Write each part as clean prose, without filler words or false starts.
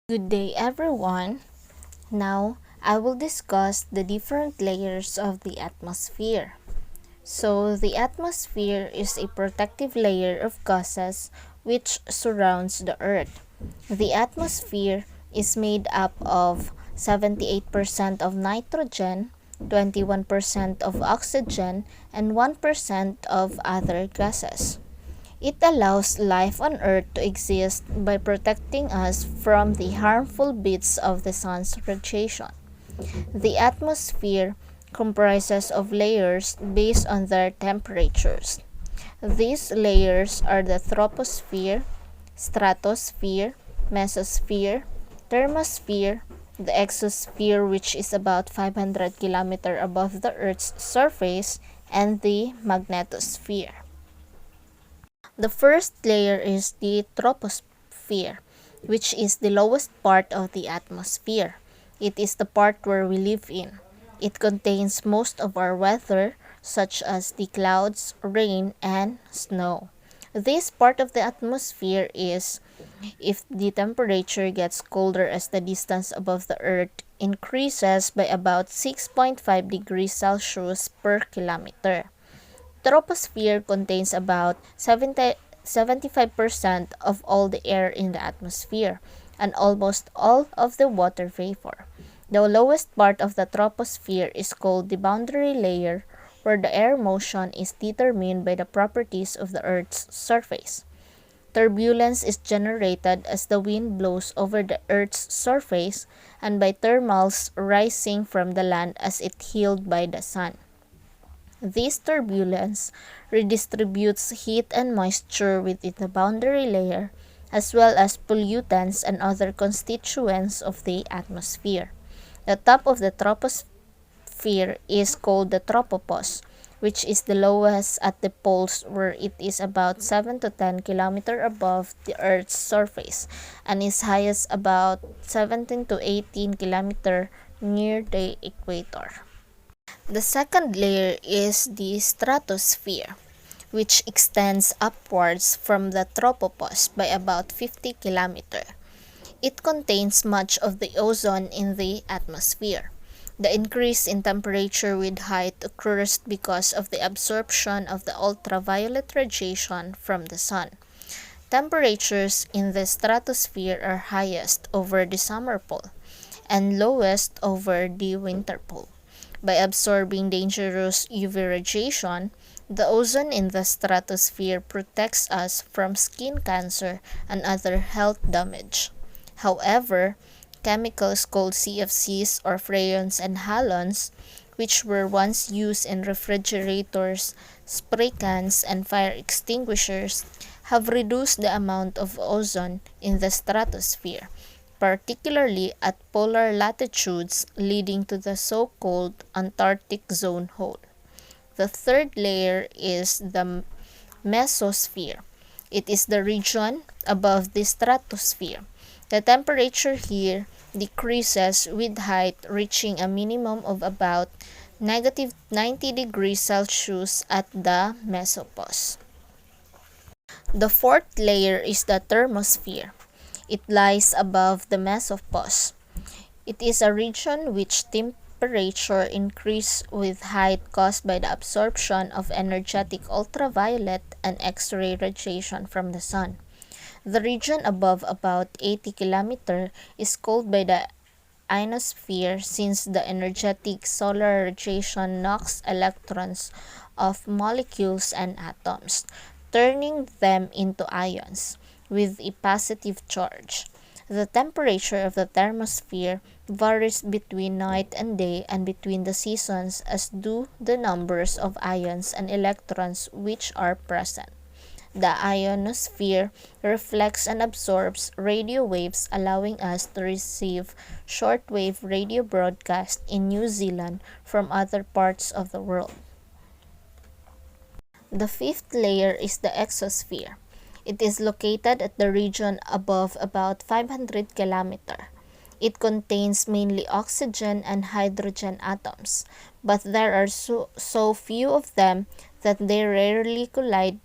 Good day, everyone. Now, I will discuss the different layers of the atmosphere. So, the atmosphere is a protective layer of gases which surrounds the Earth. The atmosphere is made up of 78% of nitrogen, 21% of oxygen, and 1% of other gases. It allows life on Earth to exist by protecting us from the harmful beats of the sun's radiation. The atmosphere comprises of layers based on their temperatures. These layers are the troposphere, stratosphere, mesosphere, thermosphere, the exosphere, which is about 500 km above the Earth's surface, and the magnetosphere. The first layer is the troposphere, which is the lowest part of the atmosphere. It is the part where we live in. It contains most of our weather, such as the clouds, rain, and snow. This part of the atmosphere is if the temperature gets colder as the distance above the Earth increases by about 6.5 degrees Celsius per kilometer. Troposphere contains about 75% of all the air in the atmosphere and almost all of the water vapor. The lowest part of the troposphere is called the boundary layer, where the air motion is determined by the properties of the Earth's surface. Turbulence is generated as the wind blows over the Earth's surface and by thermals rising from the land as it healed by the sun. This turbulence redistributes heat and moisture within the boundary layer, as well as pollutants and other constituents of the atmosphere. The top of the troposphere is called the tropopause, which is the lowest at the poles, where it is about 7 to 10 km above the Earth's surface and is highest about 17 to 18 km near the equator. The second layer is the stratosphere, which extends upwards from the tropopause by about 50 km. It contains much of the ozone in the atmosphere. The increase in temperature with height occurs because of the absorption of the ultraviolet radiation from the sun. Temperatures in the stratosphere are highest over the summer pole and lowest over the winter pole. By absorbing dangerous UV radiation, the ozone in the stratosphere protects us from skin cancer and other health damage. However, chemicals called CFCs or freons and halons, which were once used in refrigerators, spray cans, and fire extinguishers, have reduced the amount of ozone in the stratosphere, particularly at polar latitudes, leading to the so-called Antarctic zone hole. The third layer is the mesosphere. It is the region above the stratosphere. The temperature here decreases with height, reaching a minimum of about negative 90 degrees Celsius at the mesopause. The fourth layer is the thermosphere. It lies above the mesopause. It is a region which temperature increase with height caused by the absorption of energetic ultraviolet and X-ray radiation from the sun. The region above about 80 km is called by the ionosphere, since the energetic solar radiation knocks electrons off molecules and atoms, turning them into ions with a positive charge. The temperature of the thermosphere varies between night and day and between the seasons, as do the numbers of ions and electrons which are present. The ionosphere reflects and absorbs radio waves, allowing us to receive shortwave radio broadcasts in New Zealand from other parts of the world. The fifth layer is the exosphere. It is located at the region above about 500 km. It contains mainly oxygen and hydrogen atoms, but there are so few of them that they rarely collide.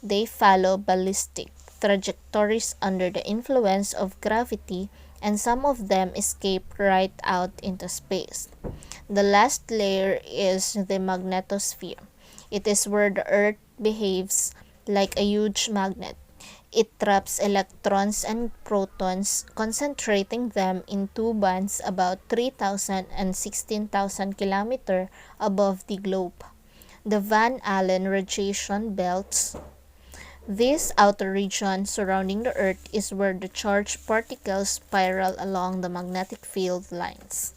They follow ballistic trajectories under the influence of gravity, and some of them escape right out into space. The last layer is the magnetosphere. It is where the Earth behaves like a huge magnet. It traps electrons and protons, concentrating them in two bands about 3,000 and 16,000 kilometers above the globe, the Van Allen radiation belts. This outer region surrounding the Earth is where the charged particles spiral along the magnetic field lines.